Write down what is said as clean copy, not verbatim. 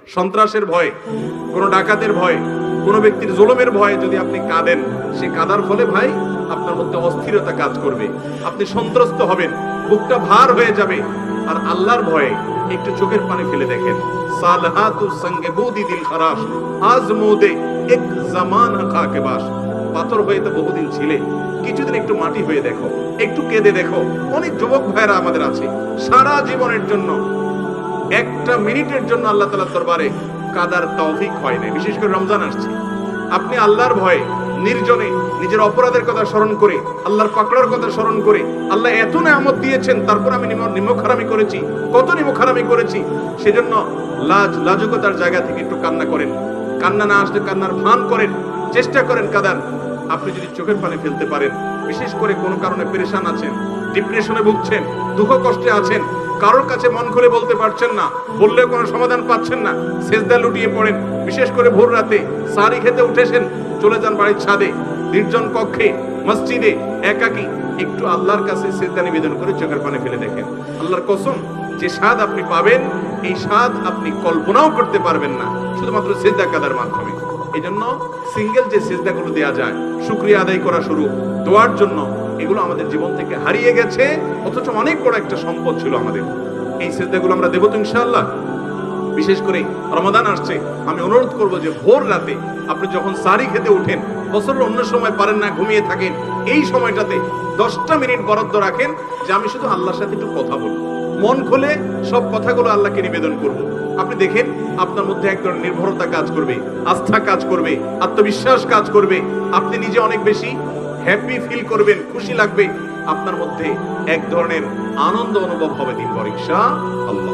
সন্ত্রাসের ভয়ে, কোনো ডাকাতের ভয়ে, কোনো ব্যক্তির জুলুমের ভয়ে যদি আপনি কাঁদেন, সে কাঁদার ফলে ভাই আপনার মধ্যে অস্থিরতা কাজ করবে, আপনি সন্ত্রস্ত হবেন, বুকটা ভার হয়ে যাবে। আর আল্লাহর ভয়ে একটু চোখের পানি ফেলে দেখেন, সালহাতু সঙ্গে বুদি দিল খারাস আজমুদে এক জামান খাকে বাস। পাথর হয়ে তো বহুদিন ছিলে, কিছুদিন একটু মাটি হয়ে দেখো, একটু কেঁদে দেখো। অনেক যুবক ভাইরা আমাদের আছে, সারা জীবনের জন্য একটা মিনিটের জন্য আল্লাহ তাআলার দরবারে কাদার তৌফিক হয় না। বিশেষ করে রমজান আসছে, আপনি আল্লাহর ভয়ে নির্জনে নিজের অপরাধের কথা স্মরণ করে, আল্লাহর পাকড়ার কথা স্মরণ করে, আল্লাহ এত নেয়ামত দিয়েছেন, তারপর আমি নিমক-হারামি করেছি, কত নিমক-হারামি করেছি, সেজন্য লাজুকতার জায়গা থেকে একটু কান্না করেন। কান্না না আসলে কান্নার ভান করেন, চেষ্টা করেন কাদার। আপনি যদি চোখের পানি ফেলতে পারেন, বিশেষ করে কোনো কারণে পেরেশান আছেন, ডিপ্রেশনে ভুগছেন, দুঃখ কষ্টে আছেন, কারোর কাছে মন খুলে বলতে পারছেন না, বললেও কোনো সমাধান পাচ্ছেন না, সেজদা লুটিয়ে পড়েন। বিশেষ করে ভোর রাতে সারি খেতে উঠেছেন, চলে যান বাড়ির ছাদে, নির্জন কক্ষে, মসজিদে, একাকী, একটু আল্লাহর কাছে সেজদা নিবেদন করে চোখের পানি ফেলে দেখেন। আল্লাহর কসম, যে স্বাদ আপনি পাবেন, এই স্বাদ আপনি কল্পনাও করতে পারবেন না, শুধুমাত্র সেজদা কাদার মাধ্যমে। এই জন্য সিঙ্গেল যে সেজদাগুলো দেওয়া যায়, শুকরিয়া আদায় করা শুরু, দোয়ার জন্য, এগুলো আমাদের জীবন থেকে হারিয়ে গেছে, অথচ অনেক বড় একটা সম্পদ ছিল আমাদের। এই সেজদাগুলো আমরা দেব তো ইনশাআল্লাহ। বিশেষ করে রমাদান আসছে, আমি অনুরোধ করব যে ভোর রাতে আপনি যখন সারি খেতে উঠেন, বছরের অন্য সময় পারেন না, ঘুমিয়ে থাকেন, এই সময়টাতে 10টা মিনিট বরাদ্দ রাখেন যে আমি শুধু আল্লাহর সাথে একটু কথা বলবো, মন খুলে সব কথাগুলো আল্লাহকে নিবেদন করব। আপনি দেখেন আপনার মধ্যে এক ধরনের নির্ভরতা কাজ করবে, আস্থা কাজ করবে, আত্মবিশ্বাস কাজ করবে, আপনি নিজে অনেক বেশি হ্যাপি ফিল করবেন, খুশি লাগবে, আপনার মধ্যে এক ধরনের আনন্দ অনুভব হবে দিনভর ইনশাআল্লাহ।